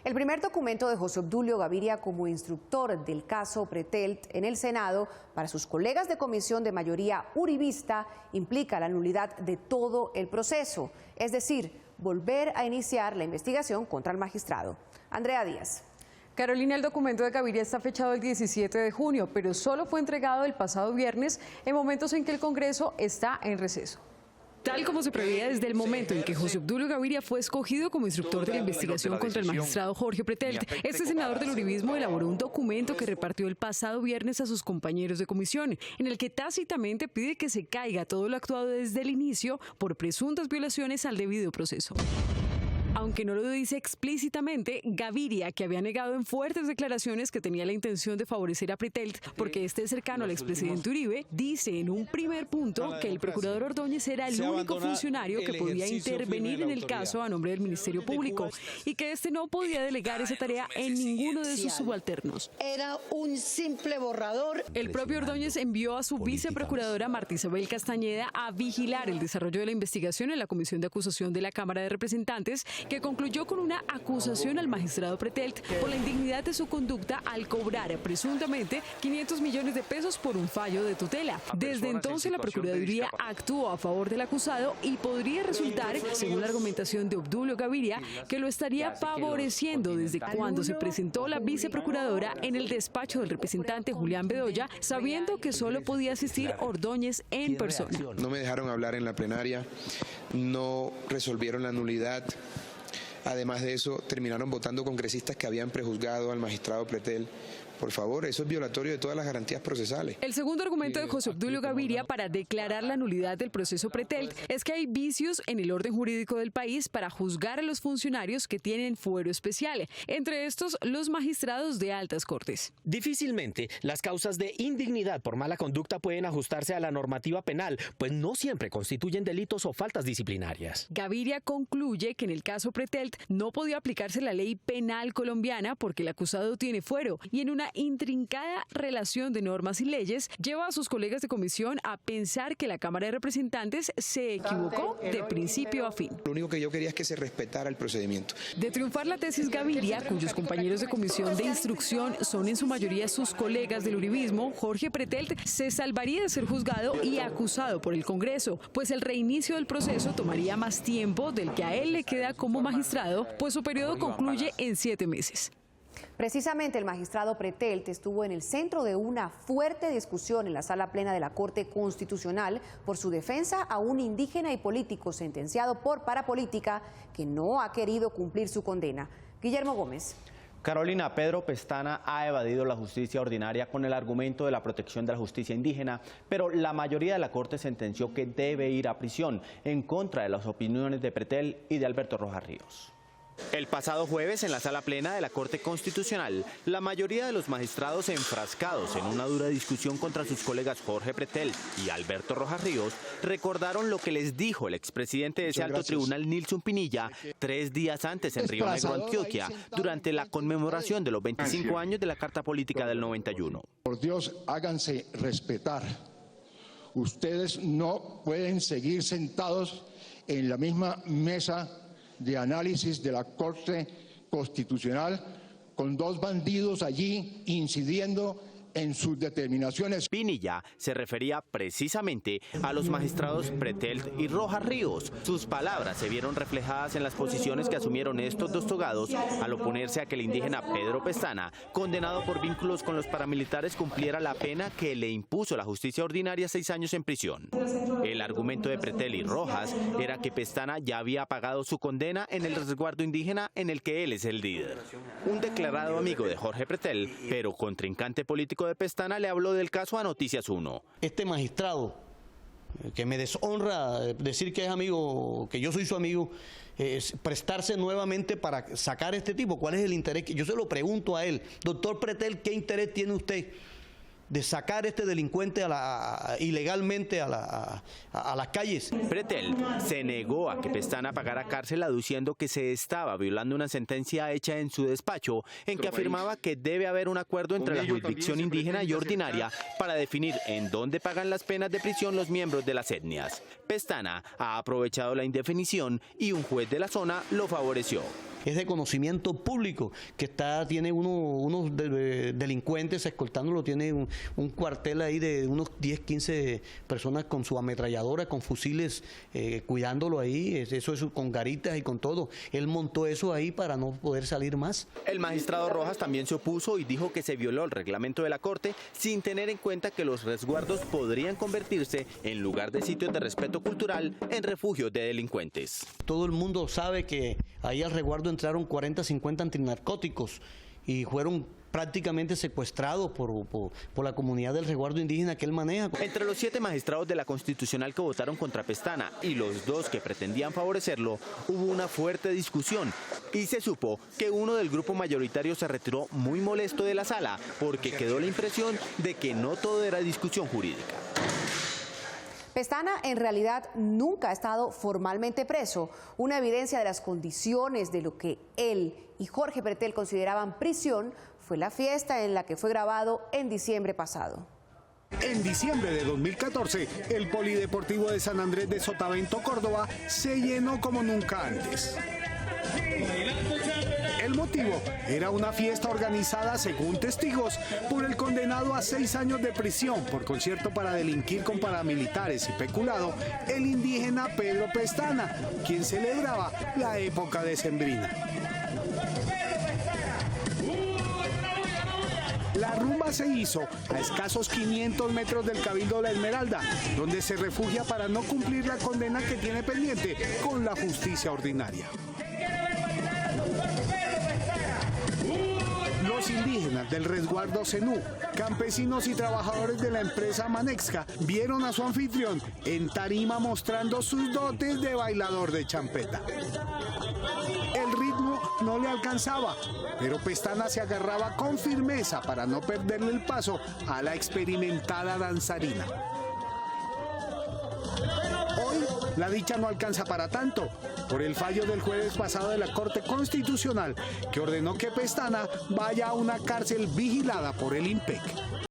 El primer documento de José Obdulio Gaviria como instructor del caso Pretelt en el Senado para sus colegas de comisión de mayoría uribista implica la nulidad de todo el proceso, es decir, volver a iniciar la investigación contra el magistrado. Andrea Díaz. Carolina, el documento de Gaviria está fechado el 17 de junio, pero solo fue entregado el pasado viernes en momentos en que el Congreso está en receso. Tal como se preveía desde el momento en que José Obdulio Gaviria fue escogido como instructor de la investigación contra el magistrado Jorge Pretelt, este senador del uribismo elaboró un documento que repartió el pasado viernes a sus compañeros de comisión, en el que tácitamente pide que se caiga todo lo actuado desde el inicio por presuntas violaciones al debido proceso. Aunque no lo dice explícitamente, Gaviria, que había negado en fuertes declaraciones que tenía la intención de favorecer a Pretelt porque este es cercano al expresidente Uribe, dice en un primer punto que el procurador Ordóñez era el único funcionario que podía intervenir en el caso a nombre del Ministerio Público y que este no podía delegar esa tarea en ninguno de sus subalternos. Era un simple borrador. El propio Ordóñez envió a su viceprocuradora Marta Isabel Castañeda a vigilar el desarrollo de la investigación en la Comisión de Acusación de la Cámara de Representantes, que concluyó con una acusación al magistrado Pretelt por la indignidad de su conducta al cobrar presuntamente 500 millones de pesos por un fallo de tutela. Desde entonces la Procuraduría actuó a favor del acusado y podría resultar, según la argumentación de Obdulio Gaviria, que lo estaría favoreciendo desde cuando se presentó la viceprocuradora en el despacho del representante Julián Bedoya, sabiendo que solo podía asistir Ordóñez en persona. No me dejaron hablar en la plenaria, no resolvieron la nulidad. Además de eso, terminaron votando congresistas que habían prejuzgado al magistrado Pretelt. Por favor, eso es violatorio de todas las garantías procesales. El segundo argumento de José Obdulio Gaviria para declarar la nulidad del proceso Pretelt es que hay vicios en el orden jurídico del país para juzgar a los funcionarios que tienen fuero especial, entre estos los magistrados de altas cortes. Difícilmente las causas de indignidad por mala conducta pueden ajustarse a la normativa penal, pues no siempre constituyen delitos o faltas disciplinarias. Gaviria concluye que en el caso Pretelt no podía aplicarse la ley penal colombiana porque el acusado tiene fuero y en una intrincada relación de normas y leyes lleva a sus colegas de comisión a pensar que la Cámara de Representantes se equivocó de principio a fin. Lo único que yo quería es que se respetara el procedimiento. De triunfar la tesis Gaviria, cuyos compañeros de comisión de instrucción son en su mayoría sus colegas del uribismo, Jorge Pretelt se salvaría de ser juzgado y acusado por el Congreso, pues el reinicio del proceso tomaría más tiempo del que a él le queda como magistrado, pues su periodo concluye en 7 meses. Precisamente el magistrado Pretelt estuvo en el centro de una fuerte discusión en la sala plena de la Corte Constitucional por su defensa a un indígena y político sentenciado por parapolítica que no ha querido cumplir su condena. Guillermo Gómez. Carolina, Pedro Pestana ha evadido la justicia ordinaria con el argumento de la protección de la justicia indígena, pero la mayoría de la Corte sentenció que debe ir a prisión en contra de las opiniones de Pretelt y de Alberto Rojas Ríos. El pasado jueves, en la sala plena de la Corte Constitucional, la mayoría de los magistrados enfrascados en una dura discusión contra sus colegas Jorge Pretelt y Alberto Rojas Ríos recordaron lo que les dijo el expresidente de ese alto tribunal, Nilson Pinilla, 3 días antes en Río Negro, Antioquia, durante la conmemoración de los 25 años de la Carta Política del 91. Por Dios, háganse respetar. Ustedes no pueden seguir sentados en la misma mesa de análisis de la Corte Constitucional con 2 bandidos allí incidiendo en sus determinaciones. Pinilla se refería precisamente a los magistrados Pretelt y Rojas Ríos. Sus palabras se vieron reflejadas en las posiciones que asumieron estos 2 togados al oponerse a que el indígena Pedro Pestana, condenado por vínculos con los paramilitares, cumpliera la pena que le impuso la justicia ordinaria, 6 años en prisión. El argumento de Pretelt y Rojas era que Pestana ya había pagado su condena en el resguardo indígena en el que él es el líder. Un declarado amigo de Jorge Pretelt, pero contrincante político de Pestana, le habló del caso a Noticias 1. Este magistrado, que me deshonra decir que es amigo, que yo soy su amigo, prestarse nuevamente para sacar a este tipo, ¿cuál es el interés? Yo se lo pregunto a él, doctor Pretelt, ¿qué interés tiene usted de sacar a este delincuente ilegalmente a las calles? Pretelt se negó a que Pestana pagara cárcel, aduciendo que se estaba violando una sentencia hecha en su despacho en que afirmaba que debe haber un acuerdo entre la jurisdicción indígena y ordinaria para definir en dónde pagan las penas de prisión los miembros de las etnias. Pestana ha aprovechado la indefinición y un juez de la zona lo favoreció. es de conocimiento público, que tiene unos delincuentes escoltándolo, tiene un cuartel ahí de unos 10, 15 personas con su ametralladora, con fusiles, cuidándolo ahí, eso es con garitas y con todo. Él montó eso ahí para no poder salir más. El magistrado Rojas también se opuso y dijo que se violó el reglamento de la Corte sin tener en cuenta que los resguardos podrían convertirse, en lugar de sitios de respeto cultural, en refugios de delincuentes. Todo el mundo sabe que ahí al resguardo entraron 40, 50 antinarcóticos y fueron prácticamente secuestrados por la comunidad del resguardo indígena que él maneja. Entre los 7 magistrados de la Constitucional que votaron contra Pestana y los 2 que pretendían favorecerlo, hubo una fuerte discusión y se supo que uno del grupo mayoritario se retiró muy molesto de la sala porque quedó la impresión de que no todo era discusión jurídica. Pestana en realidad nunca ha estado formalmente preso. Una evidencia de las condiciones de lo que él y Jorge Pretel consideraban prisión fue la fiesta en la que fue grabado en diciembre pasado. En diciembre de 2014, el Polideportivo de San Andrés de Sotavento, Córdoba, se llenó como nunca antes. El motivo era una fiesta organizada, según testigos, por el condenado a 6 años de prisión por concierto para delinquir con paramilitares y peculado, el indígena Pedro Pestana, quien celebraba la época decembrina. La rumba se hizo a escasos 500 metros del Cabildo de la Esmeralda, donde se refugia para no cumplir la condena que tiene pendiente con la justicia ordinaria. Los indígenas del resguardo Zenú, campesinos y trabajadores de la empresa Manexca, vieron a su anfitrión en tarima mostrando sus dotes de bailador de champeta. El ritmo no le alcanzaba, pero Pestana se agarraba con firmeza para no perderle el paso a la experimentada danzarina. Hoy la dicha no alcanza para tanto, por el fallo del jueves pasado de la Corte Constitucional, que ordenó que Pestana vaya a una cárcel vigilada por el INPEC.